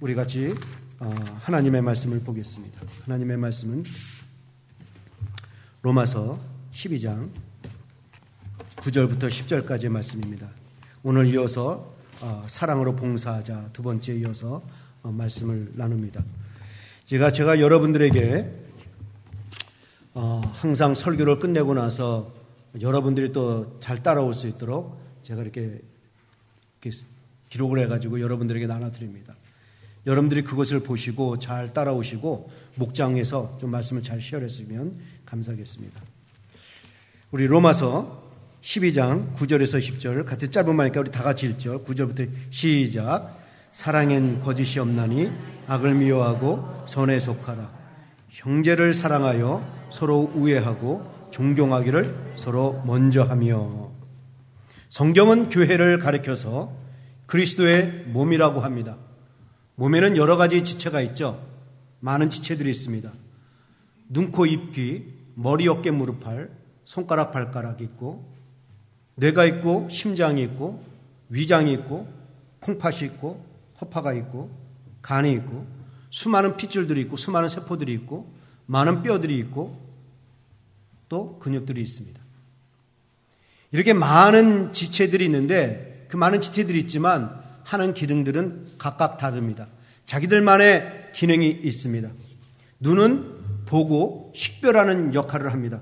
우리 같이 하나님의 말씀을 보겠습니다. 하나님의 말씀은 로마서 12장 9절부터 10절까지의 말씀입니다. 오늘 이어서 사랑으로 봉사하자 두 번째 이어서 말씀을 나눕니다. 제가 여러분들에게 항상 설교를 끝내고 나서 여러분들이 또 잘 따라올 수 있도록 제가 이렇게 기록을 해가지고 여러분들에게 나눠드립니다. 여러분들이 그것을 보시고 잘 따라오시고 목장에서 좀 말씀을 잘 시연했으면 감사하겠습니다. 우리 로마서 12장 9절에서 10절 같은 짧은 말이니까 우리 다 같이 읽죠. 9절부터 시작. 사랑엔 거짓이 없나니 악을 미워하고 선에 속하라. 형제를 사랑하여 서로 우애하고 존경하기를 서로 먼저 하며. 성경은 교회를 가리켜서 그리스도의 몸이라고 합니다. 몸에는 여러 가지 지체가 있죠. 많은 지체들이 있습니다. 눈, 코, 입, 귀, 머리, 어깨, 무릎, 팔, 손가락, 발가락이 있고 뇌가 있고 심장이 있고 위장이 있고 콩팥이 있고 허파가 있고 간이 있고 수많은 핏줄들이 있고 수많은 세포들이 있고 많은 뼈들이 있고 또 근육들이 있습니다. 이렇게 많은 지체들이 있는데 그 많은 지체들이 있지만 하는 기능들은 각각 다릅니다. 자기들만의 기능이 있습니다. 눈은 보고 식별하는 역할을 합니다.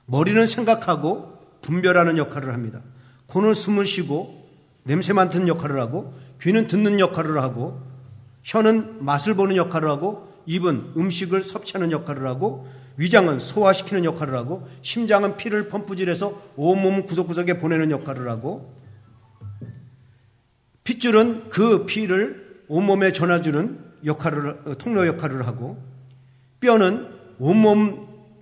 머리는 생각하고 분별하는 역할을 합니다. 코는 숨을 쉬고 냄새 맡는 역할을 하고 귀는 듣는 역할을 하고 혀는 맛을 보는 역할을 하고 입은 음식을 섭취하는 역할을 하고 위장은 소화시키는 역할을 하고 심장은 피를 펌프질해서 온몸 구석구석에 보내는 역할을 하고 핏줄은 그 피를 온몸에 전해주는 통로 역할을 하고 뼈는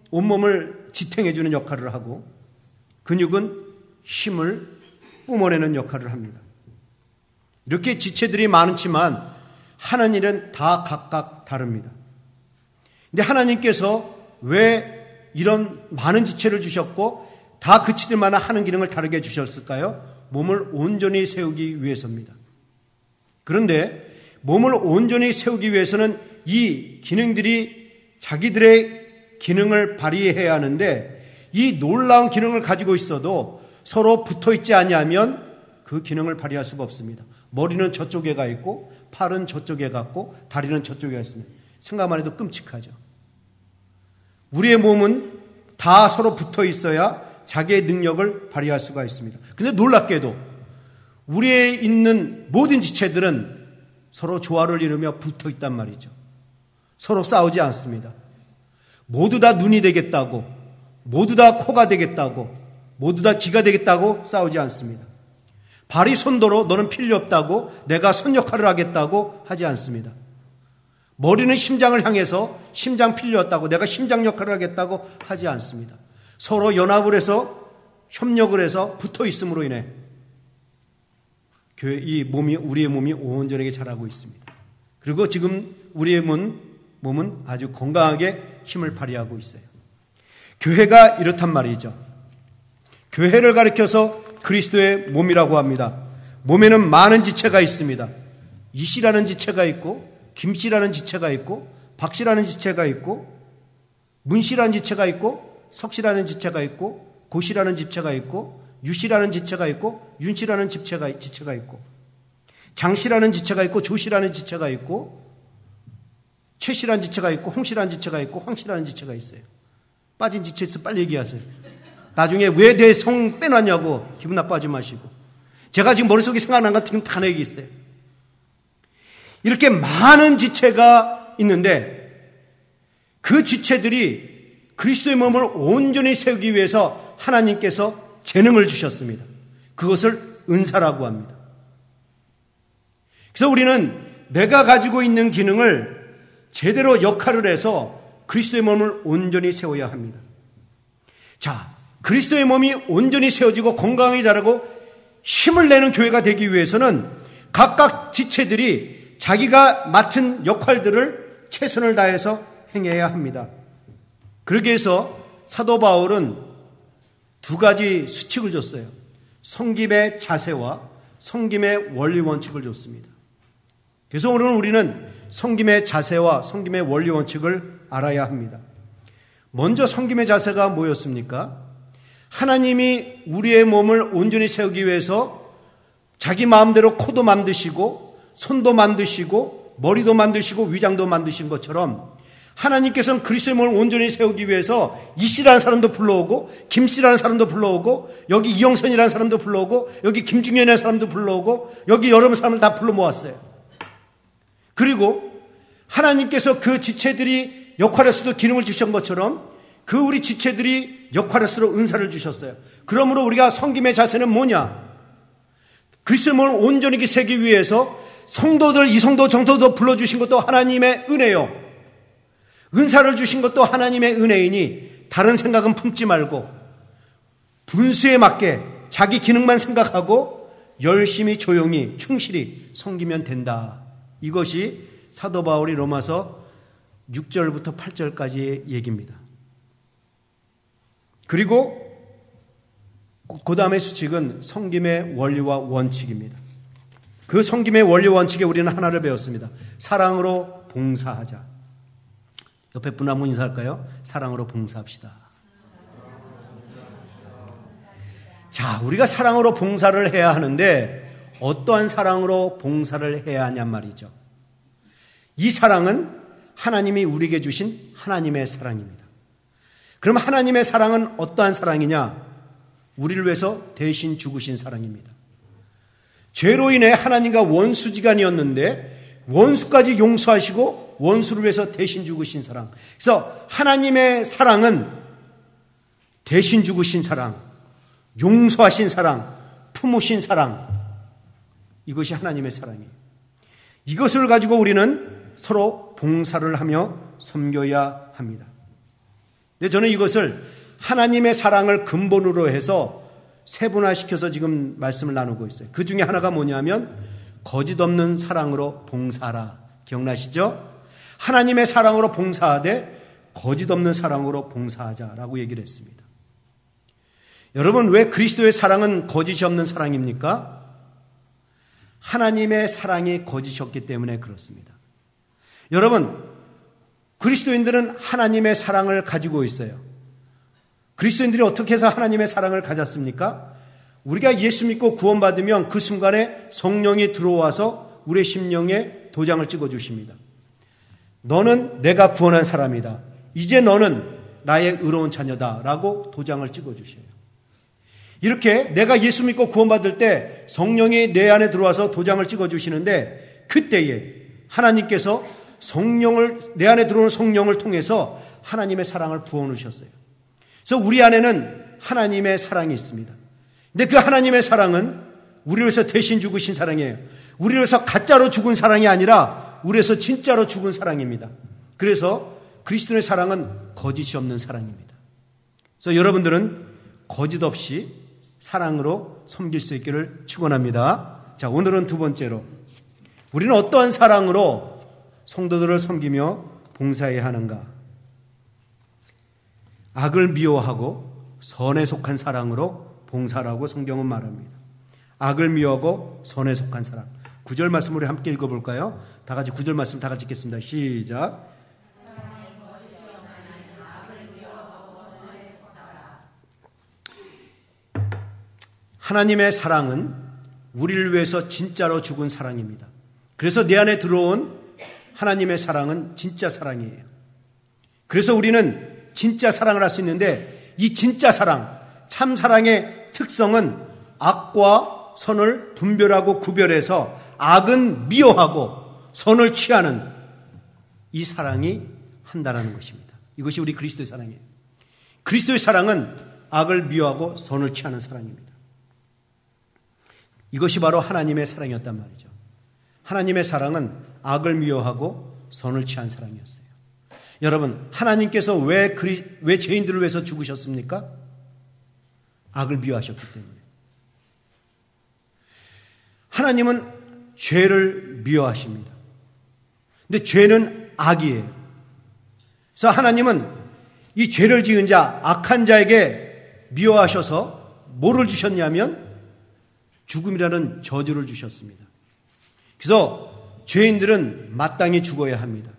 온몸을 지탱해주는 역할을 하고 근육은 힘을 뿜어내는 역할을 합니다. 이렇게 지체들이 많지만 하는 일은 다 각각 다릅니다. 근데 하나님께서 왜 이런 많은 지체를 주셨고 다 그 지체들마다 하는 기능을 다르게 주셨을까요? 몸을 온전히 세우기 위해서입니다. 그런데 몸을 온전히 세우기 위해서는 이 기능들이 자기들의 기능을 발휘해야 하는데 이 놀라운 기능을 가지고 있어도 서로 붙어있지 아니하면 그 기능을 발휘할 수가 없습니다. 머리는 저쪽에 가 있고 팔은 저쪽에 가 있고 다리는 저쪽에 가 있습니다. 생각만 해도 끔찍하죠. 우리의 몸은 다 서로 붙어 있어야 자기의 능력을 발휘할 수가 있습니다. 그런데 놀랍게도 우리에 있는 모든 지체들은 서로 조화를 이루며 붙어 있단 말이죠. 서로 싸우지 않습니다. 모두 다 눈이 되겠다고, 모두 다 코가 되겠다고, 모두 다 귀가 되겠다고 싸우지 않습니다. 발이 손도로 너는 필요 없다고 내가 손 역할을 하겠다고 하지 않습니다. 머리는 심장을 향해서 심장 필요 없다고 내가 심장 역할을 하겠다고 하지 않습니다. 서로 연합을 해서 협력을 해서 붙어 있음으로 인해 우리의 몸이 온전하게 자라고 있습니다. 그리고 지금 우리의 몸은 아주 건강하게 힘을 발휘하고 있어요. 교회가 이렇단 말이죠. 교회를 가리켜서 그리스도의 몸이라고 합니다. 몸에는 많은 지체가 있습니다. 이씨라는 지체가 있고 김씨라는 지체가 있고 박씨라는 지체가 있고 문씨라는 지체가 있고 석씨라는 지체가 있고 고씨라는 지체가 있고 유씨라는 지체가 있고 윤씨라는 지체가 있고 장씨라는 지체가 있고 조씨라는 지체가 있고 최씨라는 지체가 있고 홍씨라는 지체가 있고 황씨라는 지체가 있어요. 빠진 지체 있어 빨리 얘기하세요. 나중에 왜 내 성 빼놨냐고 기분 나빠하지 마시고. 제가 지금 머릿속에 생각난 것 지금 다 얘기했어요. 이렇게 많은 지체가 있는데 그 지체들이 그리스도의 몸을 온전히 세우기 위해서 하나님께서 재능을 주셨습니다. 그것을 은사라고 합니다. 그래서 우리는 내가 가지고 있는 기능을 제대로 역할을 해서 그리스도의 몸을 온전히 세워야 합니다. 자, 그리스도의 몸이 온전히 세워지고 건강하게 자라고 힘을 내는 교회가 되기 위해서는 각각 지체들이 자기가 맡은 역할들을 최선을 다해서 행해야 합니다. 그러기 위해서 사도 바울은 두 가지 수칙을 줬어요. 섬김의 자세와 섬김의 원리 원칙을 줬습니다. 그래서 오늘 우리는 섬김의 자세와 섬김의 원리 원칙을 알아야 합니다. 먼저 섬김의 자세가 뭐였습니까? 하나님이 우리의 몸을 온전히 세우기 위해서 자기 마음대로 코도 만드시고 손도 만드시고 머리도 만드시고 위장도 만드신 것처럼 하나님께서는 그리스도의 몸을 온전히 세우기 위해서 이씨라는 사람도 불러오고 김씨라는 사람도 불러오고 여기 이영선이라는 사람도 불러오고 여기 김중현이라는 사람도 불러오고 여기 여러 사람을 다 불러 모았어요. 그리고 하나님께서 그 지체들이 역할에서도 기능을 주신 것처럼 그 우리 지체들이 역할에서도 은사를 주셨어요. 그러므로 우리가 섬김의 자세는 뭐냐? 그리스도의 몸을 온전히 세우기 위해서 성도들, 이성도, 정도도 불러주신 것도 하나님의 은혜요. 은사를 주신 것도 하나님의 은혜이니 다른 생각은 품지 말고 분수에 맞게 자기 기능만 생각하고 열심히 조용히 충실히 섬기면 된다. 이것이 사도 바울이 로마서 6절부터 8절까지의 얘기입니다. 그리고 그 다음의 수칙은 섬김의 원리와 원칙입니다. 그 섬김의 원리 원칙에 우리는 하나를 배웠습니다. 사랑으로 봉사하자. 옆에 분 한번 인사할까요? 사랑으로 봉사합시다. 자, 우리가 사랑으로 봉사를 해야 하는데 어떠한 사랑으로 봉사를 해야 하냔 말이죠. 이 사랑은 하나님이 우리에게 주신 하나님의 사랑입니다. 그럼 하나님의 사랑은 어떠한 사랑이냐? 우리를 위해서 대신 죽으신 사랑입니다. 죄로 인해 하나님과 원수지간이었는데 원수까지 용서하시고 원수를 위해서 대신 죽으신 사랑. 그래서 하나님의 사랑은 대신 죽으신 사랑, 용서하신 사랑, 품으신 사랑. 이것이 하나님의 사랑이에요. 이것을 가지고 우리는 서로 봉사를 하며 섬겨야 합니다. 근데 저는 이것을 하나님의 사랑을 근본으로 해서 세분화시켜서 지금 말씀을 나누고 있어요. 그 중에 하나가 뭐냐면 거짓 없는 사랑으로 봉사하라. 기억나시죠? 하나님의 사랑으로 봉사하되 거짓 없는 사랑으로 봉사하자라고 얘기를 했습니다. 여러분, 왜 그리스도의 사랑은 거짓이 없는 사랑입니까? 하나님의 사랑이 거짓이었기 때문에 그렇습니다. 여러분, 그리스도인들은 하나님의 사랑을 가지고 있어요. 그리스도인들이 어떻게 해서 하나님의 사랑을 가졌습니까? 우리가 예수 믿고 구원받으면 그 순간에 성령이 들어와서 우리의 심령에 도장을 찍어주십니다. 너는 내가 구원한 사람이다. 이제 너는 나의 의로운 자녀다. 라고 도장을 찍어주셔요. 이렇게 내가 예수 믿고 구원받을 때 성령이 내 안에 들어와서 도장을 찍어주시는데 그때에 하나님께서 내 안에 들어오는 성령을 통해서 하나님의 사랑을 부어놓으셨어요. 그래서 우리 안에는 하나님의 사랑이 있습니다. 근데 그 하나님의 사랑은 우리를 위해서 대신 죽으신 사랑이에요. 우리를 위해서 가짜로 죽은 사랑이 아니라 우리를 위해서 진짜로 죽은 사랑입니다. 그래서 그리스도의 사랑은 거짓이 없는 사랑입니다. 그래서 여러분들은 거짓 없이 사랑으로 섬길 수 있기를 축원합니다. 자, 오늘은 두 번째로 우리는 어떠한 사랑으로 성도들을 섬기며 봉사해야 하는가? 악을 미워하고 선에 속한 사랑으로 봉사라고 성경은 말합니다. 악을 미워하고 선에 속한 사랑. 9절 말씀 우리 함께 읽어볼까요? 다 같이 9절 말씀 다 같이 읽겠습니다. 시작. 하나님의 사랑은 우리를 위해서 진짜로 죽은 사랑입니다. 그래서 내 안에 들어온 하나님의 사랑은 진짜 사랑이에요. 그래서 우리는 진짜 사랑을 할 수 있는데 이 진짜 사랑, 참 사랑의 특성은 악과 선을 분별하고 구별해서 악은 미워하고 선을 취하는 이 사랑이 한다는 것입니다. 이것이 우리 그리스도의 사랑이에요. 그리스도의 사랑은 악을 미워하고 선을 취하는 사랑입니다. 이것이 바로 하나님의 사랑이었단 말이죠. 하나님의 사랑은 악을 미워하고 선을 취한 사랑이었어요. 여러분, 하나님께서 왜 죄인들을 위해서 죽으셨습니까? 악을 미워하셨기 때문에. 하나님은 죄를 미워하십니다. 근데 죄는 악이에요. 그래서 하나님은 이 죄를 지은 자, 악한 자에게 미워하셔서 뭐를 주셨냐면 죽음이라는 저주를 주셨습니다. 그래서 죄인들은 마땅히 죽어야 합니다.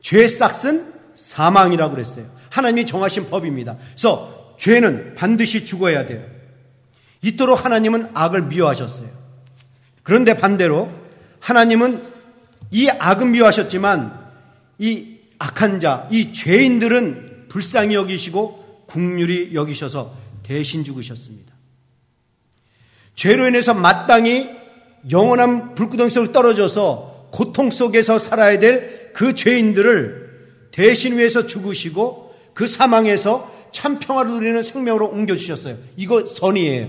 죄의 싹은 사망이라고 그랬어요. 하나님이 정하신 법입니다. 그래서 죄는 반드시 죽어야 돼요. 이토록 하나님은 악을 미워하셨어요. 그런데 반대로 하나님은 이 악은 미워하셨지만 이 악한 자, 이 죄인들은 불쌍히 여기시고 긍휼히 여기셔서 대신 죽으셨습니다. 죄로 인해서 마땅히 영원한 불구덩이 속으로 떨어져서 고통 속에서 살아야 될 그 죄인들을 대신 위해서 죽으시고 그 사망에서 참 평화를 누리는 생명으로 옮겨주셨어요. 이거 선이에요.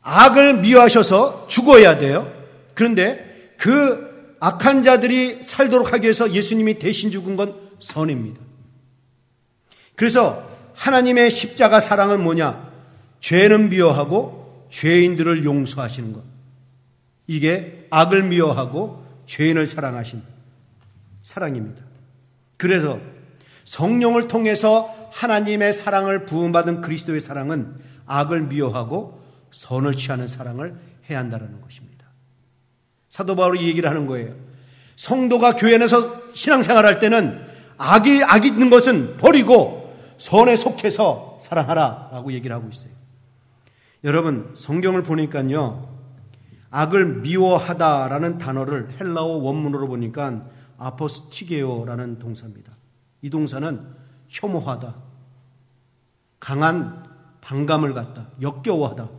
악을 미워하셔서 죽어야 돼요. 그런데 그 악한 자들이 살도록 하기 위해서 예수님이 대신 죽은 건 선입니다. 그래서 하나님의 십자가 사랑은 뭐냐? 죄는 미워하고 죄인들을 용서하시는 것. 이게 악을 미워하고 죄인을 사랑하신 사랑입니다. 그래서 성령을 통해서 하나님의 사랑을 부음받은 그리스도의 사랑은 악을 미워하고 선을 취하는 사랑을 해야 한다는 것입니다. 사도 바울이 이 얘기를 하는 거예요. 성도가 교회 안에서 신앙생활할 때는 악이 있는 것은 버리고 선에 속해서 사랑하라라고 얘기를 하고 있어요. 여러분, 성경을 보니까요, 악을 미워하다라는 단어를 헬라어 원문으로 보니까 아포스티게오라는 동사입니다. 이 동사는 혐오하다, 강한 반감을 갖다, 역겨워하다,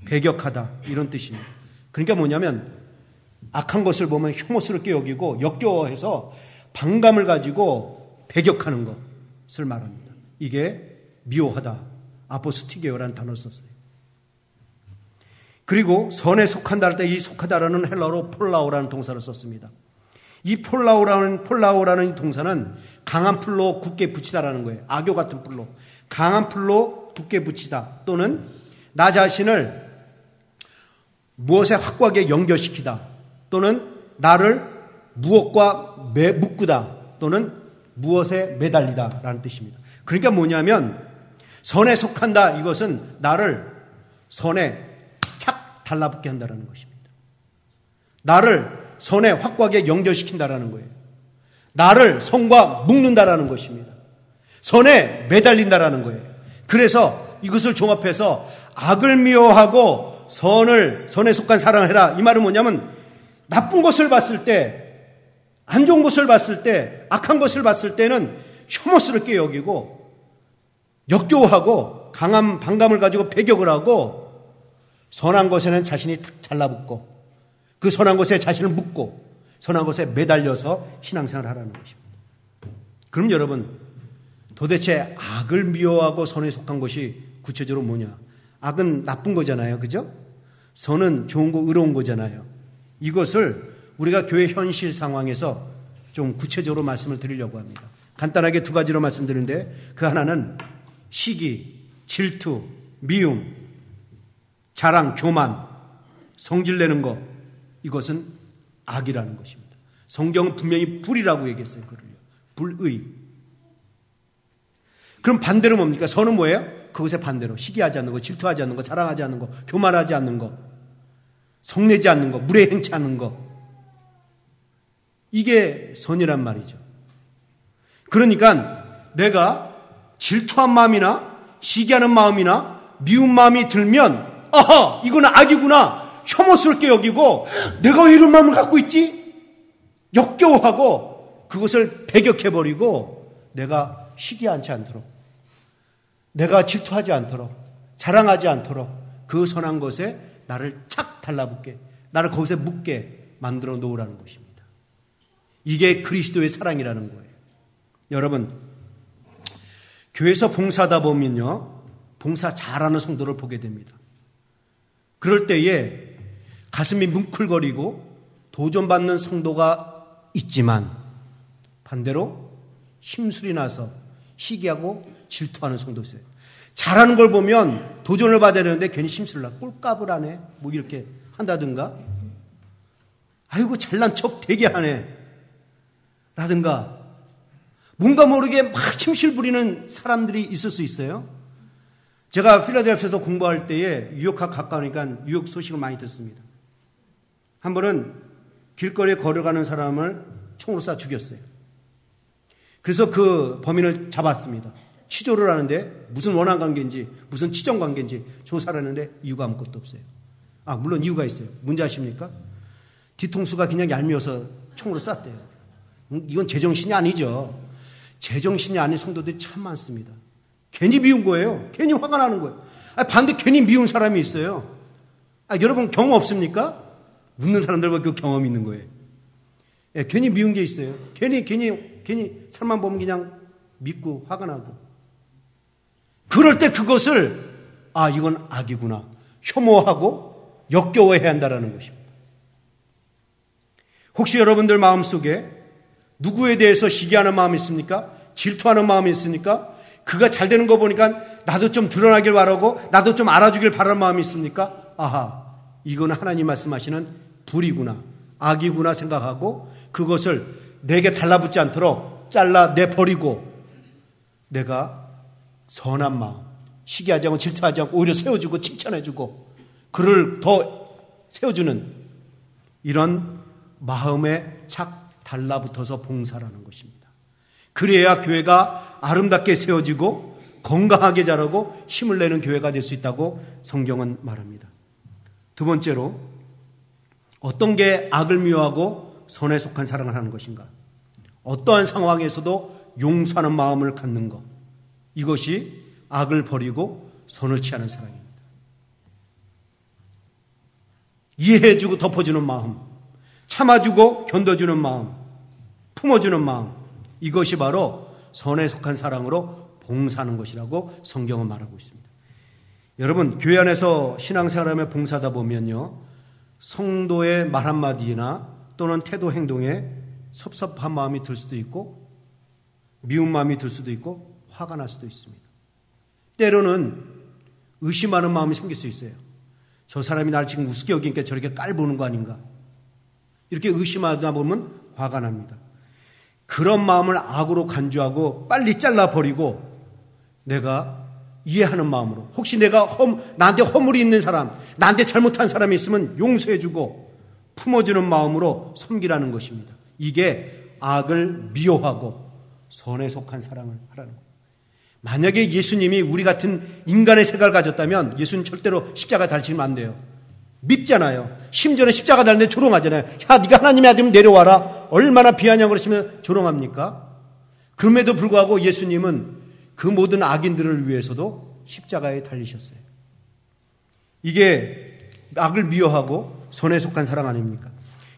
배격하다 이런 뜻입니다. 그러니까 뭐냐면 악한 것을 보면 혐오스럽게 여기고 역겨워해서 반감을 가지고 배격하는 것을 말합니다. 이게 미워하다, 아포스티게오라는 단어를 썼어요. 그리고 선에 속한다 할 때 이 속하다라는 헬라어로 폴라오라는 동사를 썼습니다. 이 폴라오라는 동사는 강한 풀로 굳게 붙이다라는 거예요. 악교 같은 풀로. 강한 풀로 굳게 붙이다. 또는 나 자신을 무엇에 확고하게 연결시키다. 또는 나를 무엇과 묶다. 또는 무엇에 매달리다 라는 뜻입니다. 그러니까 뭐냐면 선에 속한다. 이것은 나를 선에 착 달라붙게 한다는 것입니다. 나를 선에 확고하게 연결시킨다라는 거예요. 나를 선과 묶는다라는 것입니다. 선에 매달린다라는 거예요. 그래서 이것을 종합해서 악을 미워하고 선에 속한 사랑을 해라. 이 말은 뭐냐면 나쁜 것을 봤을 때, 안 좋은 것을 봤을 때, 악한 것을 봤을 때는 혐오스럽게 여기고 역겨워하고 강한 반감을 가지고 배격을 하고 선한 것에는 자신이 탁 잘라붙고 그 선한 것에 자신을 묶고 선한 것에 매달려서 신앙생활을 하라는 것입니다. 그럼 여러분, 도대체 악을 미워하고 선에 속한 것이 구체적으로 뭐냐? 악은 나쁜 거잖아요. 그죠? 선은 좋은 거, 의로운 거잖아요. 이것을 우리가 교회 현실 상황에서 좀 구체적으로 말씀을 드리려고 합니다. 간단하게 두 가지로 말씀드리는데 그 하나는 시기, 질투, 미움, 자랑, 교만, 성질내는 것, 이것은 악이라는 것입니다. 성경은 분명히 불이라고 얘기했어요. 그를요. 불의. 그럼 반대로 뭡니까? 선은 뭐예요? 그것의 반대로 시기하지 않는 것, 질투하지 않는 것, 자랑하지 않는 것, 교만하지 않는 것, 성내지 않는 것, 무례 행치 않는 것. 이게 선이란 말이죠. 그러니까 내가 질투한 마음이나 시기하는 마음이나 미운 마음이 들면 아하! 이거는 악이구나! 혐오스럽게 여기고 내가 왜 이런 마음을 갖고 있지? 역겨워하고 그것을 배격해버리고 내가 시기하지 않도록, 내가 질투하지 않도록, 자랑하지 않도록 그 선한 것에 나를 착 달라붙게, 나를 거기서 묶게 만들어 놓으라는 것입니다. 이게 그리스도의 사랑이라는 거예요. 여러분, 교회에서 봉사하다 보면요, 봉사 잘하는 성도를 보게 됩니다. 그럴 때에 가슴이 뭉클거리고 도전받는 성도가 있지만 반대로 힘술이 나서 시기하고 질투하는 성도 있어요. 잘하는 걸 보면 도전을 받아야 되는데 괜히 심술을 나. 꼴값을 하네. 뭐 이렇게 한다든가. 아이고 잘난 척 되게 하네. 라든가. 뭔가 모르게 막 심술 부리는 사람들이 있을 수 있어요. 제가 필라델피아에서 공부할 때에 뉴욕하고 가까우니까 뉴욕 소식을 많이 듣습니다. 한 번은 길거리에 걸어가는 사람을 총으로 쏴 죽였어요. 그래서 그 범인을 잡았습니다. 취조를 하는데 무슨 원한 관계인지 무슨 치정 관계인지 조사를 하는데 이유가 아무것도 없어요. 물론 이유가 있어요. 뭔지 아십니까? 뒤통수가 그냥 얄미워서 총으로 쐈대요. 이건 제정신이 아니죠. 제정신이 아닌 성도들이 참 많습니다. 괜히 미운 거예요. 괜히 화가 나는 거예요. 반대 괜히 미운 사람이 있어요. 여러분 경험 없습니까? 웃는 사람들과 그 경험이 있는 거예요. 괜히 미운 게 있어요. 괜히 사람만 보면 그냥 믿고 화가 나고. 그럴 때 그것을 이건 악이구나 혐오하고 역겨워해야 한다는 것입니다. 혹시 여러분들 마음속에 누구에 대해서 시기하는 마음이 있습니까? 질투하는 마음이 있습니까? 그가 잘 되는 거 보니까 나도 좀 드러나길 바라고 나도 좀 알아주길 바라는 마음이 있습니까? 이건 하나님 말씀하시는 불이구나 악이구나 생각하고 그것을 내게 달라붙지 않도록 잘라내버리고 내가 선한 마음, 시기하지 않고 질투하지 않고 오히려 세워주고 칭찬해주고 그를 더 세워주는 이런 마음에 착 달라붙어서 봉사라는 것입니다. 그래야 교회가 아름답게 세워지고 건강하게 자라고 힘을 내는 교회가 될 수 있다고 성경은 말합니다. 두 번째로 어떤 게 악을 미워하고 선에 속한 사랑을 하는 것인가? 어떠한 상황에서도 용서하는 마음을 갖는 것. 이것이 악을 버리고 선을 취하는 사랑입니다. 이해해주고 덮어주는 마음, 참아주고 견뎌주는 마음, 품어주는 마음, 이것이 바로 선에 속한 사랑으로 봉사하는 것이라고 성경은 말하고 있습니다. 여러분, 교회 안에서 신앙생활하며 봉사하다 보면요, 성도의 말 한마디나 또는 태도 행동에 섭섭한 마음이 들 수도 있고 미운 마음이 들 수도 있고 화가 날 수도 있습니다. 때로는 의심하는 마음이 생길 수 있어요. 저 사람이 날 지금 우습게 여기니까 저렇게 깔보는 거 아닌가? 이렇게 의심하다 보면 화가 납니다. 그런 마음을 악으로 간주하고 빨리 잘라버리고 내가 이해하는 마음으로 혹시 내가 나한테 허물이 있는 사람, 나한테 잘못한 사람이 있으면 용서해주고 품어주는 마음으로 섬기라는 것입니다. 이게 악을 미워하고 선에 속한 사랑을 하라는 거예요. 만약에 예수님이 우리 같은 인간의 생각을 가졌다면 예수님 절대로 십자가 달치면 안 돼요. 밉잖아요. 심지어는 십자가 달는데 조롱하잖아요. 야, 네가 하나님의 아들이면 내려와라. 얼마나 비아냐고 그러시면 조롱합니까? 그럼에도 불구하고 예수님은 그 모든 악인들을 위해서도 십자가에 달리셨어요. 이게 악을 미워하고 선에 속한 사랑 아닙니까?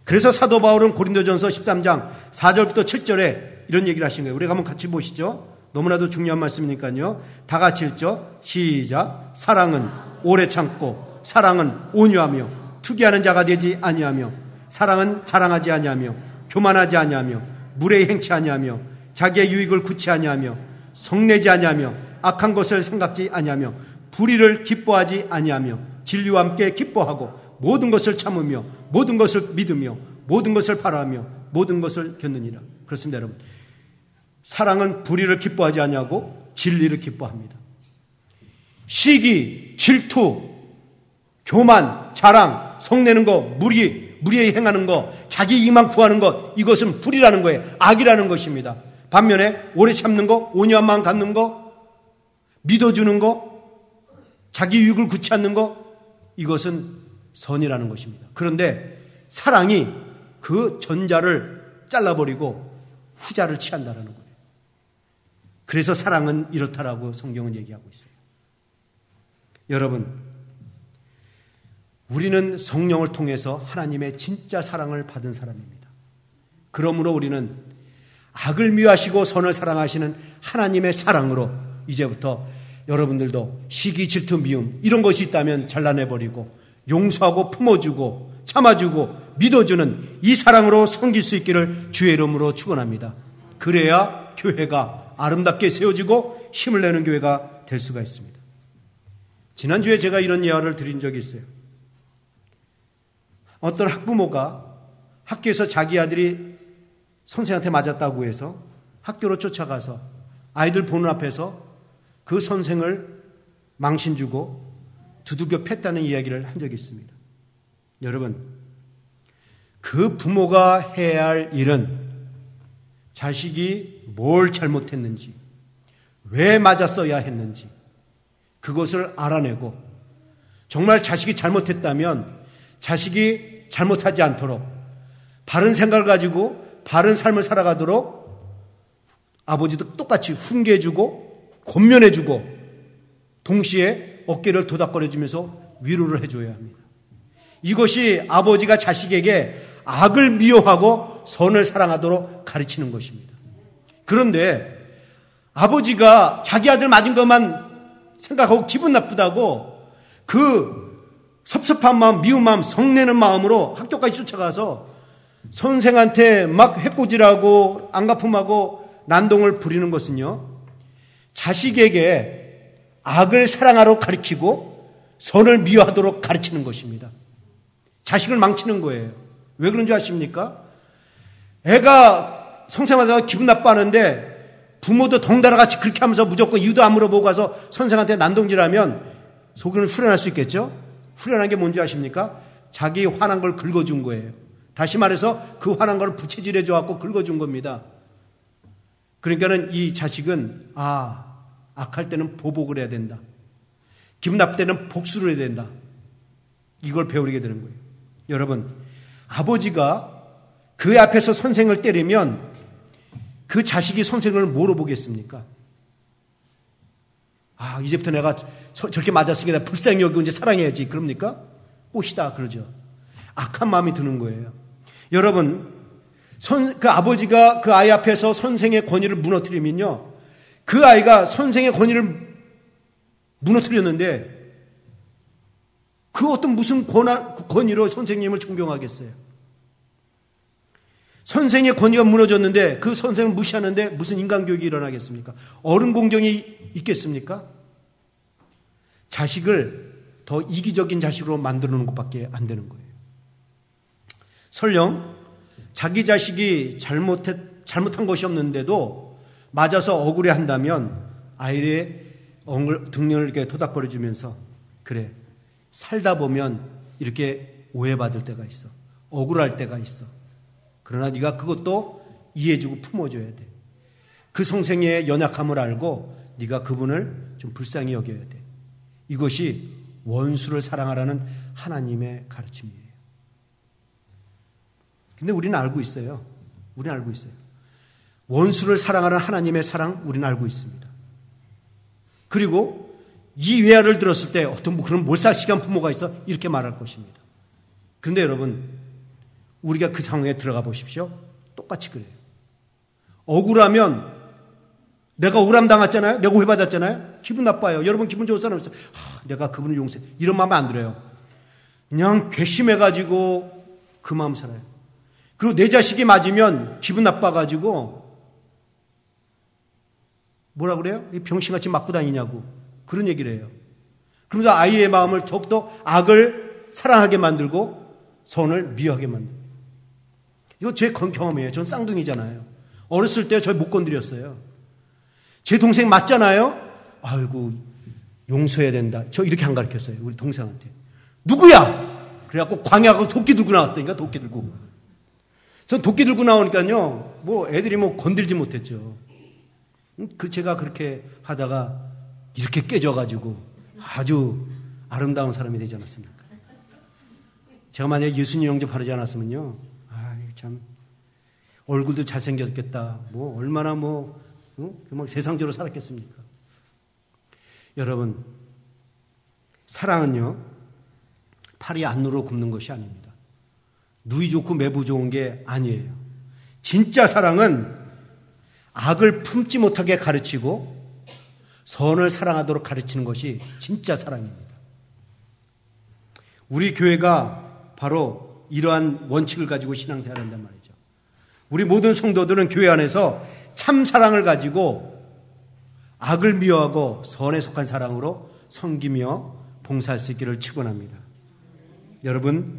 그래서 사도 바울은 고린도전서 13장 4절부터 7절에 이런 얘기를 하신 거예요. 우리가 한번 같이 보시죠. 너무나도 중요한 말씀이니까요. 다 같이 읽죠. 시작. 사랑은 오래 참고 사랑은 온유하며 투기하는 자가 되지 아니하며 사랑은 자랑하지 아니하며 교만하지 아니하며 무례히 행치 아니하며 자기의 유익을 구치 아니하며 성내지 아니하며 악한 것을 생각지 아니하며 불의를 기뻐하지 아니하며 진리와 함께 기뻐하고 모든 것을 참으며 모든 것을 믿으며 모든 것을 바라며 모든 것을 겪느니라. 그렇습니다, 여러분. 사랑은 불의를 기뻐하지 아니하고 진리를 기뻐합니다. 시기, 질투, 교만, 자랑, 성내는 거, 무리에 행하는 거, 자기 이익만 구하는 것, 이것은 불이라는 거예요. 악이라는 것입니다. 반면에 오래 참는 거, 온유한 마음 갖는 거, 믿어주는 거, 자기 유익을 구치 않는 거, 이것은 선이라는 것입니다. 그런데 사랑이 그 전자를 잘라버리고 후자를 취한다는 거예요. 그래서 사랑은 이렇다라고 성경은 얘기하고 있어요. 여러분, 우리는 성령을 통해서 하나님의 진짜 사랑을 받은 사람입니다. 그러므로 우리는 악을 미워하시고 선을 사랑하시는 하나님의 사랑으로 이제부터 여러분들도 시기, 질투, 미움 이런 것이 있다면 잘라내버리고 용서하고 품어주고 참아주고 믿어주는 이 사랑으로 섬길 수 있기를 주의 이름으로 축원합니다. 그래야 교회가 아름답게 세워지고 힘을 내는 교회가 될 수가 있습니다. 지난주에 제가 이런 예화를 드린 적이 있어요. 어떤 학부모가 학교에서 자기 아들이 선생한테 맞았다고 해서 학교로 쫓아가서 아이들 보는 앞에서 그 선생을 망신 주고 두들겨 팼다는 이야기를 한 적이 있습니다. 여러분, 그 부모가 해야 할 일은 자식이 뭘 잘못했는지, 왜 맞았어야 했는지 그것을 알아내고, 정말 자식이 잘못했다면 자식이 잘못하지 않도록 바른 생각을 가지고 바른 삶을 살아가도록 아버지도 똑같이 훈계해주고 권면해주고 동시에 어깨를 도닥거려주면서 위로를 해줘야 합니다. 이것이 아버지가 자식에게 악을 미워하고 선을 사랑하도록 가르치는 것입니다. 그런데 아버지가 자기 아들 맞은 것만 생각하고 기분 나쁘다고 그 섭섭한 마음, 미운 마음, 성내는 마음으로 학교까지 쫓아가서 선생한테 막 해코지라고 안갚음하고 난동을 부리는 것은요, 자식에게 악을 사랑하러 가르치고 선을 미워하도록 가르치는 것입니다. 자식을 망치는 거예요. 왜 그런 줄 아십니까? 애가 선생한테 기분 나빠하는데 부모도 덩달아 같이 그렇게 하면서 무조건 이유도 안 물어보고 가서 선생한테 난동질하면 속은 후련할 수 있겠죠? 후련한 게 뭔지 아십니까? 자기 화난 걸 긁어준 거예요. 다시 말해서 그 화난 걸 부채질해 줘갖고 긁어준 겁니다. 그러니까는 이 자식은 악할 때는 보복을 해야 된다. 기분 나쁠 때는 복수를 해야 된다. 이걸 배우게 되는 거예요. 여러분, 아버지가 그 앞에서 선생을 때리면 그 자식이 선생을 뭐로 보겠습니까? 이제부터 내가 저렇게 맞았으니까 내가 불쌍히 여기고 이제 사랑해야지. 그럽니까? 꽃이다 그러죠. 악한 마음이 드는 거예요. 여러분, 그 아버지가 그 아이 앞에서 선생의 권위를 무너뜨리면요, 그 아이가 선생의 권위를 무너뜨렸는데 그 어떤 무슨 권위로 선생님을 존경하겠어요? 선생의 권위가 무너졌는데 그 선생을 무시하는데 무슨 인간교육이 일어나겠습니까? 어른 공정이 있겠습니까? 자식을 더 이기적인 자식으로 만들어 놓는 것밖에 안 되는 거예요. 설령 자기 자식이 잘못한 것이 없는데도 맞아서 억울해한다면 아이의 등을 이렇게 토닥거려주면서, 그래, 살다 보면 이렇게 오해받을 때가 있어. 억울할 때가 있어. 그러나 네가 그것도 이해해주고 품어줘야 돼. 그 선생의 연약함을 알고 네가 그분을 좀 불쌍히 여겨야 돼. 이것이 원수를 사랑하라는 하나님의 가르침이에요. 근데 우리는 알고 있어요. 우리는 알고 있어요. 원수를 사랑하는 하나님의 사랑 우리는 알고 있습니다. 그리고 이 외화를 들었을 때 어떤 그런 몰살시간 부모가 있어 이렇게 말할 것입니다. 그런데 여러분, 우리가 그 상황에 들어가 보십시오. 똑같이 그래요. 억울하면 내가 억울함 당했잖아요. 내가 오해받았잖아요. 기분 나빠요. 여러분 기분 좋을 사람 있어요. 내가 그분을 용서해. 이런 마음 안 들어요. 그냥 괘씸해가지고 그 마음 살아요. 그리고 내 자식이 맞으면 기분 나빠가지고 뭐라 그래요? 병신같이 맞고 다니냐고 그런 얘기를 해요. 그러면서 아이의 마음을 더욱더 악을 사랑하게 만들고 선을 미워하게 만들고. 이거 제 경험이에요. 전 쌍둥이잖아요. 어렸을 때 저 못 건드렸어요. 제 동생 맞잖아요. 아이고 용서해야 된다. 저 이렇게 안 가르쳤어요. 우리 동생한테. 누구야? 그래갖고 광야하고 도끼 들고 나왔다니까. 도끼 들고. 전 도끼 들고 나오니까요. 뭐 애들이 뭐 건들지 못했죠. 제가 그렇게 하다가 이렇게 깨져가지고 아주 아름다운 사람이 되지 않았습니까? 제가 만약에 예수님 영접 바르지 않았으면요. 참 얼굴도 잘생겼겠다. 뭐 얼마나 뭐 세상적으로 살았겠습니까? 여러분, 사랑은요, 팔이 안으로 굽는 것이 아닙니다. 누이 좋고 매부 좋은 게 아니에요. 진짜 사랑은 악을 품지 못하게 가르치고 선을 사랑하도록 가르치는 것이 진짜 사랑입니다. 우리 교회가 바로 이러한 원칙을 가지고 신앙생활을 한단 말이죠. 우리 모든 성도들은 교회 안에서 참 사랑을 가지고 악을 미워하고 선에 속한 사랑으로 섬기며 봉사할 수 있기를 축원합니다. 여러분,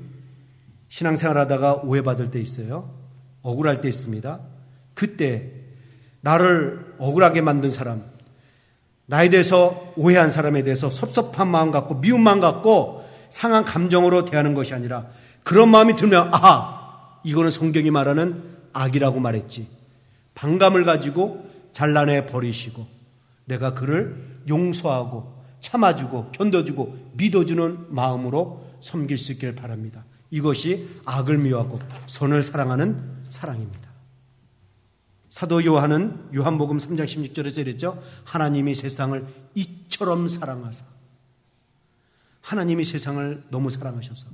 신앙생활하다가 오해받을 때 있어요. 억울할 때 있습니다. 그때 나를 억울하게 만든 사람, 나에 대해서 오해한 사람에 대해서 섭섭한 마음 갖고 미운 마음 갖고 상한 감정으로 대하는 것이 아니라 그런 마음이 들면 이거는 성경이 말하는 악이라고 말했지. 반감을 가지고 잘라내 버리시고 내가 그를 용서하고 참아주고 견뎌주고 믿어주는 마음으로 섬길 수 있기를 바랍니다. 이것이 악을 미워하고 선을 사랑하는 사랑입니다. 사도 요한은 요한복음 3장 16절에서 이랬죠. 하나님이 세상을 이처럼 사랑하사. 하나님이 세상을 너무 사랑하셔서.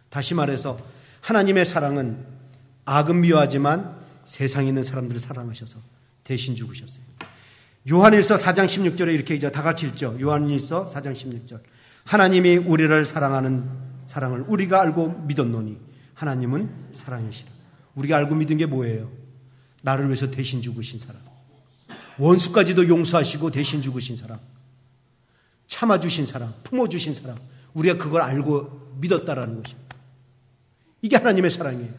다시 말해서 하나님의 사랑은 악은 미워하지만 세상에 있는 사람들을 사랑하셔서 대신 죽으셨어요. 요한일서 4장 16절에 이렇게 이제 다 같이 읽죠. 요한일서 4장 16절. 하나님이 우리를 사랑하는 사랑을 우리가 알고 믿었노니 하나님은 사랑이시라. 우리가 알고 믿은 게 뭐예요? 나를 위해서 대신 죽으신 사람. 원수까지도 용서하시고 대신 죽으신 사람. 참아주신 사람. 품어주신 사람. 우리가 그걸 알고 믿었다라는 것입니다. 이게 하나님의 사랑이에요.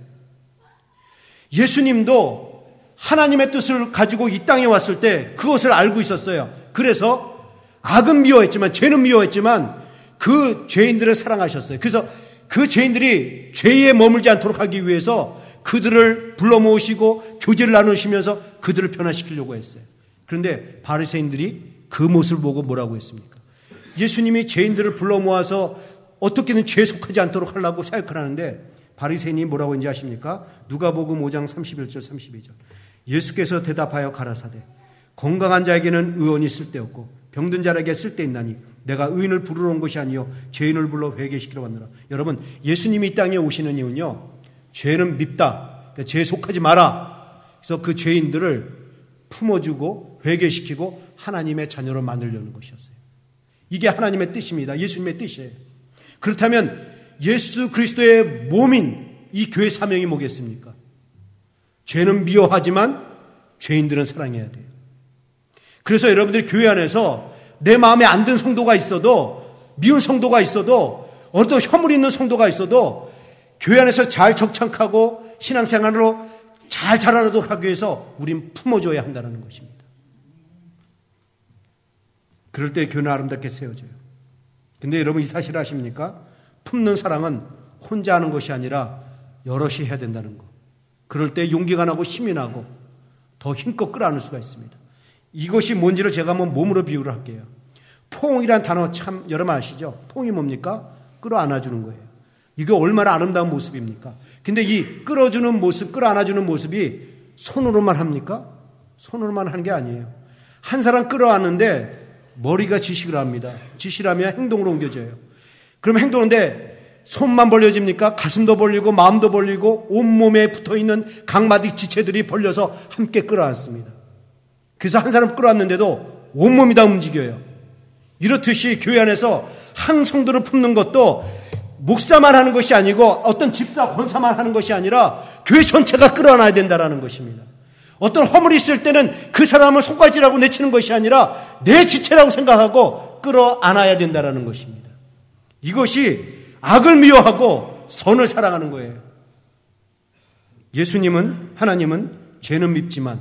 예수님도 하나님의 뜻을 가지고 이 땅에 왔을 때 그것을 알고 있었어요. 그래서 악은 미워했지만, 죄는 미워했지만 그 죄인들을 사랑하셨어요. 그래서 그 죄인들이 죄에 머물지 않도록 하기 위해서 그들을 불러 모으시고 교제를 나누시면서 그들을 변화시키려고 했어요. 그런데 바리새인들이 그 모습을 보고 뭐라고 했습니까? 예수님이 죄인들을 불러 모아서 어떻게든 죄에 속하지 않도록 하려고 사역을 하는데 바리새인이 뭐라고 했는지 아십니까? 누가복음 5장 31절 32절. 예수께서 대답하여 가라사대 건강한 자에게는 의원이 쓸데없고 병든 자에게 쓸데있나니 내가 의인을 부르러 온 것이 아니요 죄인을 불러 회개시키러 왔노라. 여러분, 예수님이 이 땅에 오시는 이유는요, 죄는 밉다. 그러니까 죄에 속하지 마라. 그래서 그 죄인들을 품어주고 회개시키고 하나님의 자녀로 만들려는 것이었어요. 이게 하나님의 뜻입니다. 예수님의 뜻이에요. 그렇다면 예수 그리스도의 몸인 이 교회 사명이 뭐겠습니까? 죄는 미워하지만 죄인들은 사랑해야 돼요. 그래서 여러분들이 교회 안에서 내 마음에 안 든 성도가 있어도, 미운 성도가 있어도, 어떤 혐오리 있는 성도가 있어도 교회 안에서 잘 적착하고 신앙생활로 잘 자라도록 하기 위해서 우린 품어줘야 한다는 것입니다. 그럴 때 교회는 아름답게 세워져요. 근데 여러분 이 사실 아십니까? 품는 사랑은 혼자 하는 것이 아니라 여럿이 해야 된다는 것. 그럴 때 용기가 나고 힘이 나고 더 힘껏 끌어안을 수가 있습니다. 이것이 뭔지를 제가 한번 몸으로 비유를 할게요. 포옹이란 단어 참 여러분 아시죠? 포옹이 뭡니까? 끌어안아주는 거예요. 이게 얼마나 아름다운 모습입니까? 근데 이 끌어주는 모습, 끌어안아주는 모습이 손으로만 합니까? 손으로만 하는 게 아니에요. 한 사람 끌어안는데 머리가 지식을 합니다. 지시를 하면 행동으로 옮겨져요. 그럼 행동인데 손만 벌려집니까? 가슴도 벌리고 마음도 벌리고 온몸에 붙어있는 각마디 지체들이 벌려서 함께 끌어안습니다. 그래서 한 사람 끌어안는데도 온몸이 다 움직여요. 이렇듯이 교회 안에서 한 성도를 품는 것도 목사만 하는 것이 아니고 어떤 집사, 권사만 하는 것이 아니라 교회 전체가 끌어안아야 된다는 것입니다. 어떤 허물이 있을 때는 그 사람을 손가지라고 내치는 것이 아니라 내 지체라고 생각하고 끌어안아야 된다는 것입니다. 이것이 악을 미워하고 선을 사랑하는 거예요. 예수님은, 하나님은 죄는 밉지만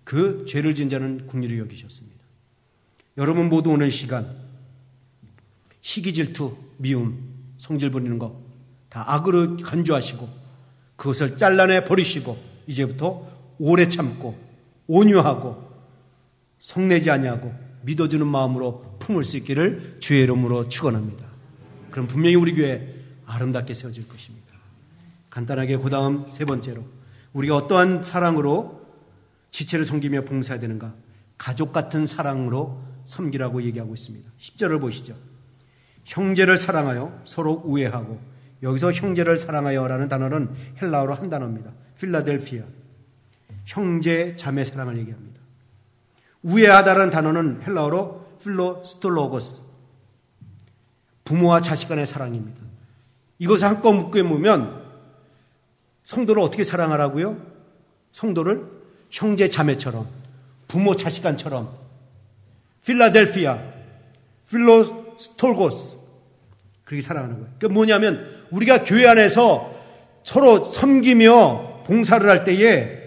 그 죄를 지은 자는 긍휼히 여기셨습니다. 여러분 모두 오늘 시간 시기, 질투, 미움, 성질 부리는 것 다 악으로 간주하시고 그것을 잘라내 버리시고 이제부터 오래 참고 온유하고 성내지 아니하고 믿어주는 마음으로 품을 수 있기를 주의 이름으로 축원합니다. 그럼 분명히 우리 교회 아름답게 세워질 것입니다. 간단하게 그 다음 세 번째로 우리가 어떠한 사랑으로 지체를 섬기며 봉사해야 되는가? 가족 같은 사랑으로 섬기라고 얘기하고 있습니다. 10절을 보시죠. 형제를 사랑하여 서로 우애하고, 여기서 형제를 사랑하여라는 단어는 헬라어로 한 단어입니다. 필라델피아. 형제 자매 사랑을 얘기합니다. 우애하다라는 단어는 헬라어로 필로스톨로고스. 부모와 자식 간의 사랑입니다. 이것을 한껏 묶게 보면 성도를 어떻게 사랑하라고요? 성도를 형제 자매처럼, 부모 자식 간처럼, 필라델피아, 필로스톨고스, 그렇게 사랑하는 거예요. 그러니까 뭐냐면 우리가 교회 안에서 서로 섬기며 봉사를 할 때에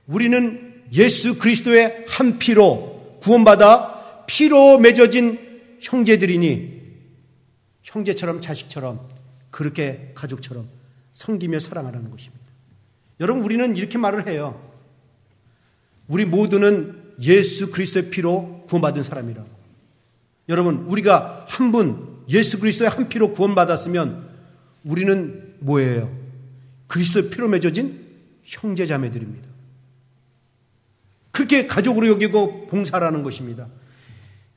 우리는 예수 그리스도의 한 피로 구원받아 피로 맺어진 형제들이니 형제처럼 자식처럼 그렇게 가족처럼 섬기며 사랑하라는 것입니다. 여러분, 우리는 이렇게 말을 해요. 우리 모두는 예수 그리스도의 피로 구원받은 사람이라고. 여러분, 우리가 한 분, 예수 그리스도의 한 피로 구원받았으면 우리는 뭐예요? 그리스도의 피로 맺어진 형제자매들입니다. 그렇게 가족으로 여기고 봉사라는 것입니다.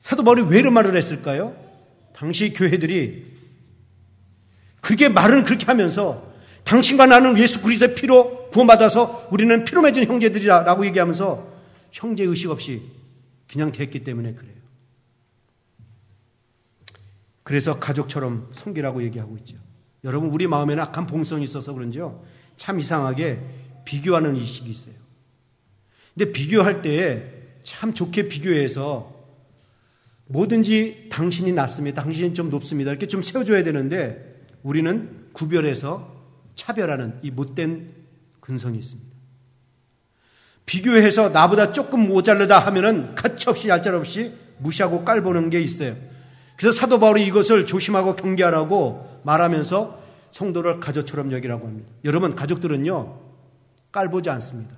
사도 바울이 왜 이런 말을 했을까요? 당시 교회들이 그렇게 말은 그렇게 하면서 당신과 나는 예수 그리스도의 피로 구원받아서 우리는 피로 맺은 형제들이라고 얘기하면서 형제의식 없이 그냥 됐기 때문에 그래요. 그래서 가족처럼 섬기라고 얘기하고 있죠. 여러분, 우리 마음에는 악한 본성이 있어서 그런지요, 참 이상하게 비교하는 의식이 있어요. 근데 비교할 때에 참 좋게 비교해서 뭐든지 당신이 낫습니다, 당신이 좀 높습니다, 이렇게 좀 세워줘야 되는데 우리는 구별해서 차별하는 이 못된 근성이 있습니다. 비교해서 나보다 조금 모자르다 하면은 가차없이 얄짤없이 무시하고 깔보는 게 있어요. 그래서 사도 바울이 이것을 조심하고 경계하라고 말하면서 성도를 가족처럼 여기라고 합니다. 여러분, 가족들은요, 깔보지 않습니다.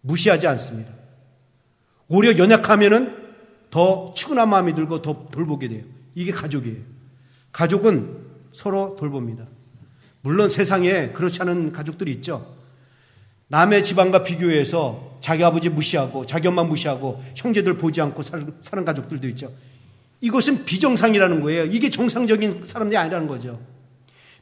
무시하지 않습니다. 오히려 연약하면은 더 측은한 마음이 들고 더 돌보게 돼요. 이게 가족이에요. 가족은 서로 돌봅니다. 물론 세상에 그렇지 않은 가족들이 있죠. 남의 집안과 비교해서 자기 아버지 무시하고 자기 엄마 무시하고 형제들 보지 않고 사는 가족들도 있죠. 이것은 비정상이라는 거예요. 이게 정상적인 사람들이 아니라는 거죠.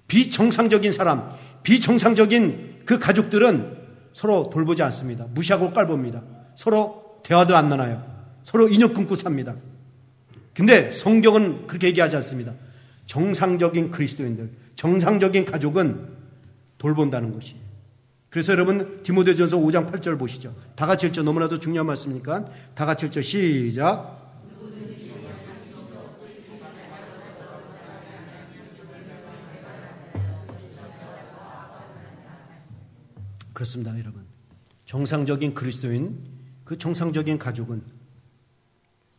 비정상적인 사람, 비정상적인 그 가족들은 서로 돌보지 않습니다. 무시하고 깔봅니다. 서로 대화도 안 나눠요. 서로 인연 끊고 삽니다. 근데 성경은 그렇게 얘기하지 않습니다. 정상적인 그리스도인들, 정상적인 가족은 돌본다는 것이에요. 그래서 여러분, 디모데전서 5장 8절 보시죠. 다 같이 읽죠. 너무나도 중요한 말씀이니까 다 같이 읽죠. 시작. 그렇습니다, 여러분. 정상적인 그리스도인, 그 정상적인 가족은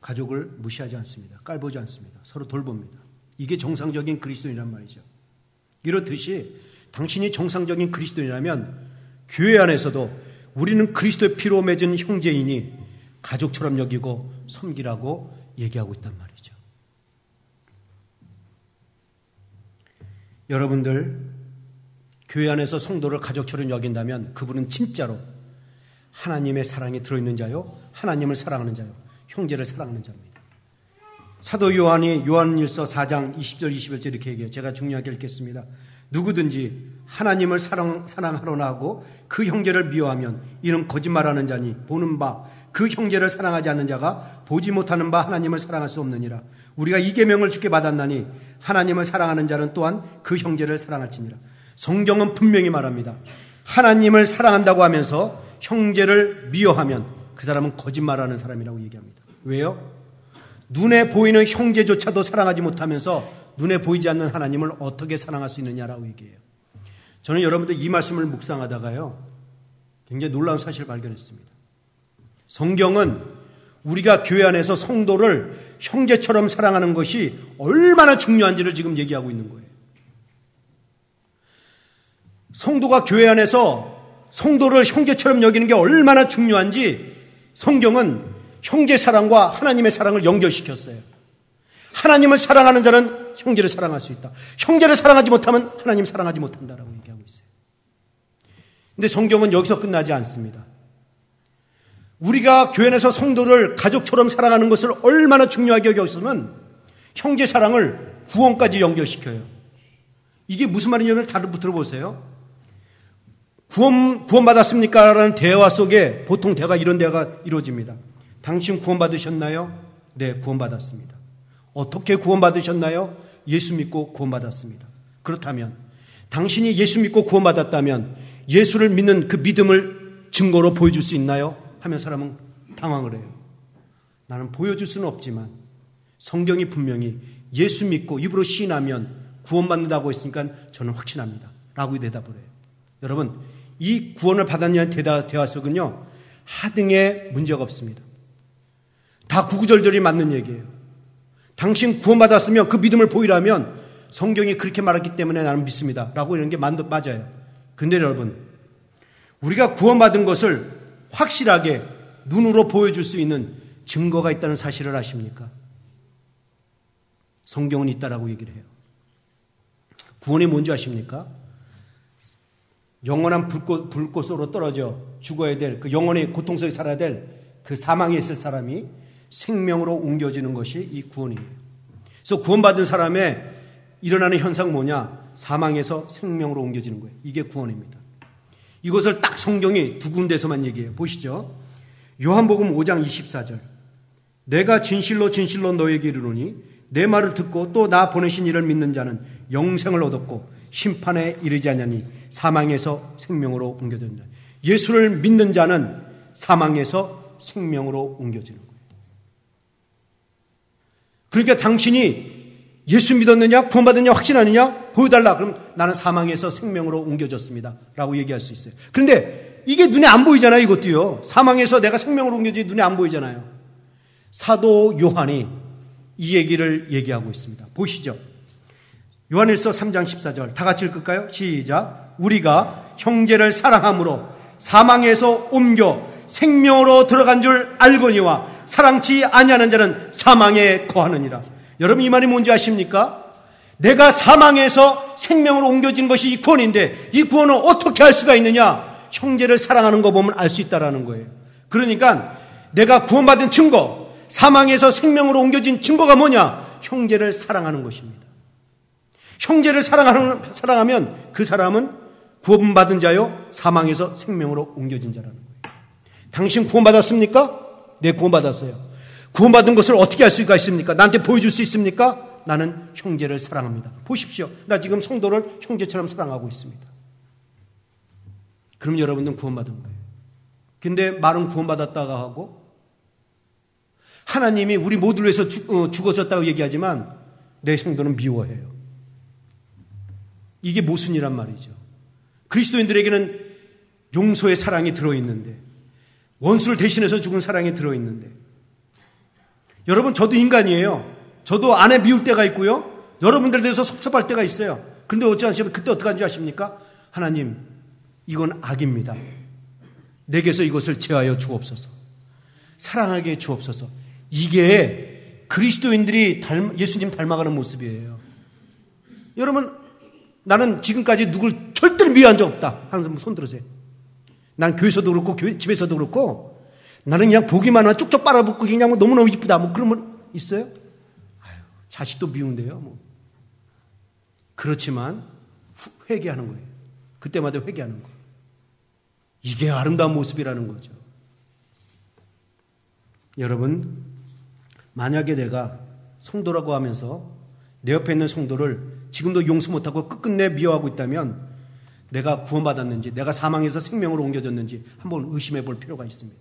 가족을 무시하지 않습니다. 깔보지 않습니다. 서로 돌봅니다. 이게 정상적인 그리스도인이란 말이죠. 이렇듯이 당신이 정상적인 그리스도인이라면 교회 안에서도 우리는 그리스도의 피로 맺은 형제이니 가족처럼 여기고 섬기라고 얘기하고 있단 말이죠. 여러분들, 교회 안에서 성도를 가족처럼 여긴다면 그분은 진짜로 하나님의 사랑이 들어있는 자요, 하나님을 사랑하는 자요, 형제를 사랑하는 자입니다. 사도 요한이 요한일서 4장 20절 21절 이렇게 얘기해요. 제가 중요하게 읽겠습니다. 누구든지 하나님을 사랑하려나 하고 그 형제를 미워하면 이는 거짓말하는 자니 보는 바 그 형제를 사랑하지 않는 자가 보지 못하는 바 하나님을 사랑할 수 없느니라. 우리가 이 계명을 주께 받았나니 하나님을 사랑하는 자는 또한 그 형제를 사랑할지니라. 성경은 분명히 말합니다. 하나님을 사랑한다고 하면서 형제를 미워하면 그 사람은 거짓말하는 사람이라고 얘기합니다. 왜요? 눈에 보이는 형제조차도 사랑하지 못하면서 눈에 보이지 않는 하나님을 어떻게 사랑할 수 있느냐라고 얘기해요. 저는 여러분들 이 말씀을 묵상하다가요, 굉장히 놀라운 사실을 발견했습니다. 성경은 우리가 교회 안에서 성도를 형제처럼 사랑하는 것이 얼마나 중요한지를 지금 얘기하고 있는 거예요. 성도가 교회 안에서 성도를 형제처럼 여기는 게 얼마나 중요한지 성경은 형제 사랑과 하나님의 사랑을 연결시켰어요. 하나님을 사랑하는 자는 형제를 사랑할 수 있다. 형제를 사랑하지 못하면 하나님 사랑하지 못한다라고 얘기하고 있어요. 근데 성경은 여기서 끝나지 않습니다. 우리가 교회 안에서 성도를 가족처럼 사랑하는 것을 얼마나 중요하게 여겼으면 형제 사랑을 구원까지 연결시켜요. 이게 무슨 말이냐면 다들 들어보세요. 구원받았습니까? 라는 대화 속에 보통 대화가 이런 대화가 이루어집니다. 당신 구원받으셨나요? 네, 구원받았습니다. 어떻게 구원받으셨나요? 예수 믿고 구원받았습니다. 그렇다면 당신이 예수 믿고 구원받았다면 예수를 믿는 그 믿음을 증거로 보여줄 수 있나요? 하면 사람은 당황을 해요. 나는 보여줄 수는 없지만 성경이 분명히 예수 믿고 입으로 시인하면 구원받는다고 했으니까 저는 확신합니다. 라고 대답을 해요. 여러분, 이 구원을 받았냐는 대화 속은요, 하등의 문제가 없습니다. 다 구구절절이 맞는 얘기예요. 당신 구원받았으면 그 믿음을 보이라면 성경이 그렇게 말했기 때문에 나는 믿습니다. 라고 이런 게 맞아요. 근데 여러분, 우리가 구원받은 것을 확실하게 눈으로 보여줄 수 있는 증거가 있다는 사실을 아십니까? 성경은 있다라고 얘기를 해요. 구원이 뭔지 아십니까? 영원한 불꽃으로 떨어져 죽어야 될, 그 영원히 고통 속에 살아야 될 그 사망에 있을 사람이 생명으로 옮겨지는 것이 이 구원이에요. 그래서 구원받은 사람의 일어나는 현상 뭐냐? 사망에서 생명으로 옮겨지는 거예요. 이게 구원입니다. 이것을 딱 성경이 두 군데서만 얘기해요. 보시죠. 요한복음 5장 24절. 내가 진실로 진실로 너에게 이르노니 내 말을 듣고 또 나 보내신 이를 믿는 자는 영생을 얻었고 심판에 이르지 않냐니 사망에서 생명으로 옮겨진다. 예수를 믿는 자는 사망에서 생명으로 옮겨지는 거예요. 그러니까 당신이 예수 믿었느냐, 구원받았느냐, 확신하느냐 보여달라. 그럼 나는 사망에서 생명으로 옮겨졌습니다 라고 얘기할 수 있어요. 그런데 이게 눈에 안 보이잖아요. 이것도요. 사망에서 내가 생명으로 옮겨지지 눈에 안 보이잖아요. 사도 요한이 이 얘기를 얘기하고 있습니다. 보시죠. 요한일서 3장 14절 다 같이 읽을까요? 시작. 우리가 형제를 사랑함으로 사망에서 옮겨 생명으로 들어간 줄 알거니와 사랑치 아니하는 자는 사망에 거하느니라. 여러분 이 말이 뭔지 아십니까? 내가 사망에서 생명으로 옮겨진 것이 이 구원인데 이 구원은 어떻게 할 수가 있느냐? 형제를 사랑하는 거 보면 알 수 있다라는 거예요. 그러니까 내가 구원받은 증거, 사망에서 생명으로 옮겨진 증거가 뭐냐? 형제를 사랑하는 것입니다. 형제를 사랑하면 그 사람은 구원받은 자요 사망에서 생명으로 옮겨진 자라는 거예요. 당신 구원받았습니까? 네, 구원받았어요. 구원받은 것을 어떻게 할 수가 있습니까? 나한테 보여줄 수 있습니까? 나는 형제를 사랑합니다. 보십시오. 나 지금 성도를 형제처럼 사랑하고 있습니다. 그럼 여러분들은 구원받은 거예요. 근데 말은 구원받았다가 하고 하나님이 우리 모두를 위해서 죽어졌다고 얘기하지만 내 성도는 미워해요. 이게 모순이란 말이죠. 그리스도인들에게는 용서의 사랑이 들어있는데 원수를 대신해서 죽은 사랑이 들어있는데 여러분 저도 인간이에요. 저도 아내 미울 때가 있고요. 여러분들에 대해서 섭섭할 때가 있어요. 그런데 어찌하시면 그때 어떻게 하는지 아십니까? 하나님 이건 악입니다. 내게서 이것을 제하여 주옵소서. 사랑하게 주옵소서. 이게 그리스도인들이 예수님 닮아가는 모습이에요. 여러분 나는 지금까지 누굴 절대로 미워한 적 없다 하는 사람 손 들으세요. 난 교회에서도 그렇고 집에서도 그렇고 나는 그냥 보기만 하면 쭉쭉 빨아먹고 그냥 뭐 너무너무 이쁘다 뭐 그런 분 있어요? 아유, 자식도 미운데요 뭐. 그렇지만 회개하는 거예요. 그때마다 회개하는 거예요. 이게 아름다운 모습이라는 거죠. 여러분 만약에 내가 성도라고 하면서 내 옆에 있는 성도를 지금도 용서 못하고 끝끝내 미워하고 있다면 내가 구원받았는지 내가 사망에서 생명으로 옮겨졌는지 한번 의심해 볼 필요가 있습니다.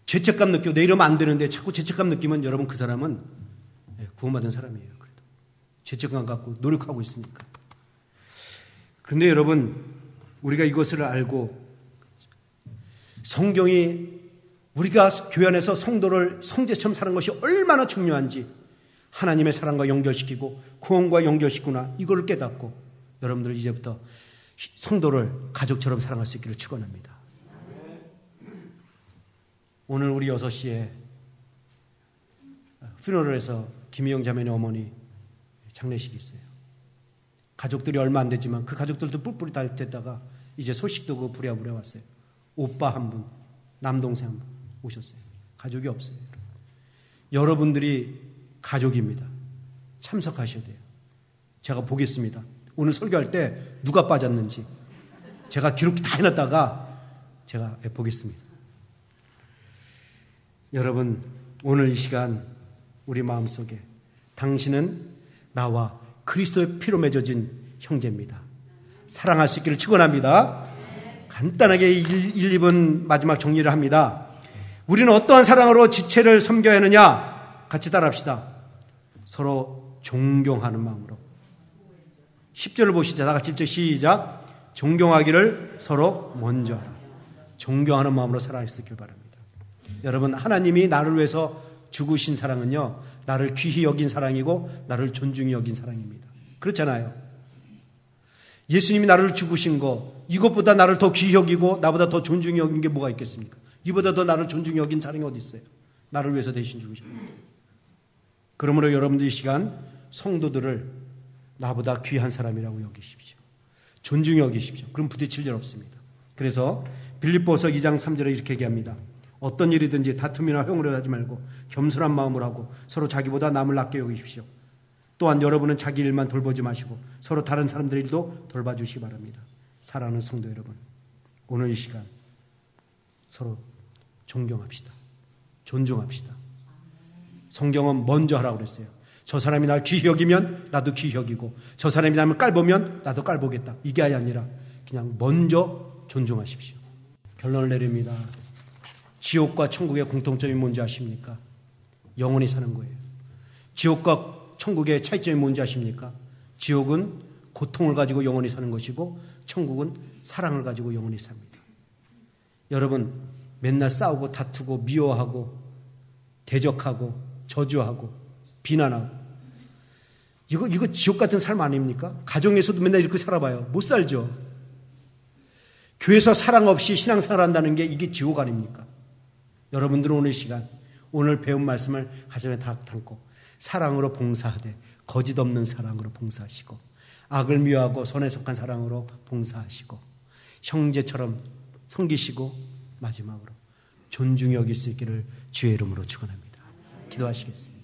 죄책감 느끼고 내 이러면 안 되는데 자꾸 죄책감 느끼면 여러분 그 사람은 구원받은 사람이에요. 그래도 죄책감 갖고 노력하고 있으니까. 그런데 여러분 우리가 이것을 알고 성경이 우리가 교회 안에서 성도를 성제처럼 사는 것이 얼마나 중요한지 하나님의 사랑과 연결시키고 구원과 연결시키구나 이걸 깨닫고 여러분들 이제부터 성도를 가족처럼 사랑할 수 있기를 축원합니다. 오늘 우리 6시에 퓨너럴에서 김희영 자매의 어머니 장례식이 있어요. 가족들이 얼마 안 됐지만 그 가족들도 뿔뿔이 다 됐다가 이제 소식도 그 부랴부랴 왔어요. 오빠 한 분, 남동생 한 분 오셨어요. 가족이 없어요. 여러분들이 가족입니다. 참석하셔야 돼요. 제가 보겠습니다. 오늘 설교할 때 누가 빠졌는지 제가 기록 다 해놨다가 제가 보겠습니다. 여러분 오늘 이 시간 우리 마음속에 당신은 나와 그리스도의 피로 맺어진 형제입니다. 사랑할 수 있기를 축원합니다. 간단하게 1, 2분 마지막 정리를 합니다. 우리는 어떠한 사랑으로 지체를 섬겨야 하느냐? 같이 따라합시다. 서로 존경하는 마음으로. 10절을 보시죠. 다 같이 시작. 존경하기를 서로 먼저 하라. 존경하는 마음으로 살아갈 수 있길 바랍니다. 여러분 하나님이 나를 위해서 죽으신 사랑은요 나를 귀히 여긴 사랑이고 나를 존중히 여긴 사랑입니다. 그렇잖아요. 예수님이 나를 죽으신 거, 이것보다 나를 더 귀히 여기고 나보다 더 존중히 여긴 게 뭐가 있겠습니까? 이보다 더 나를 존중히 여긴 사람이 어디 있어요? 나를 위해서 대신 죽으십니다. 그러므로 여러분들 이 시간 성도들을 나보다 귀한 사람이라고 여기십시오. 존중히 여기십시오. 그럼 부딪힐 일 없습니다. 그래서 빌립보서 2장 3절에 이렇게 얘기합니다. 어떤 일이든지 다툼이나 형으로 하지 말고 겸손한 마음으로 하고 서로 자기보다 남을 낮게 여기십시오. 또한 여러분은 자기 일만 돌보지 마시고 서로 다른 사람들 일도 돌봐주시기 바랍니다. 사랑하는 성도 여러분, 오늘 이 시간 서로 존경합시다. 존중합시다. 성경은 먼저 하라고 그랬어요. 저 사람이 날 귀히 여기면 나도 귀히 여기고 저 사람이 나를 깔보면 나도 깔보겠다. 이게 아니라 그냥 먼저 존중하십시오. 결론을 내립니다. 지옥과 천국의 공통점이 뭔지 아십니까? 영원히 사는 거예요. 지옥과 천국의 차이점이 뭔지 아십니까? 지옥은 고통을 가지고 영원히 사는 것이고 천국은 사랑을 가지고 영원히 삽니다. 여러분 맨날 싸우고 다투고 미워하고 대적하고 저주하고 비난하고 이거 지옥 같은 삶 아닙니까? 가정에서도 맨날 이렇게 살아봐요. 못 살죠. 교회에서 사랑 없이 신앙생활 한다는 게 이게 지옥 아닙니까? 여러분들은 오늘 시간 오늘 배운 말씀을 가슴에 다 담고 사랑으로 봉사하되 거짓 없는 사랑으로 봉사하시고 악을 미워하고 선에 속한 사랑으로 봉사하시고 형제처럼 섬기시고 마지막으로 존중히 여길 수 있기를 주의 이름으로 축원합니다. 기도하시겠습니다.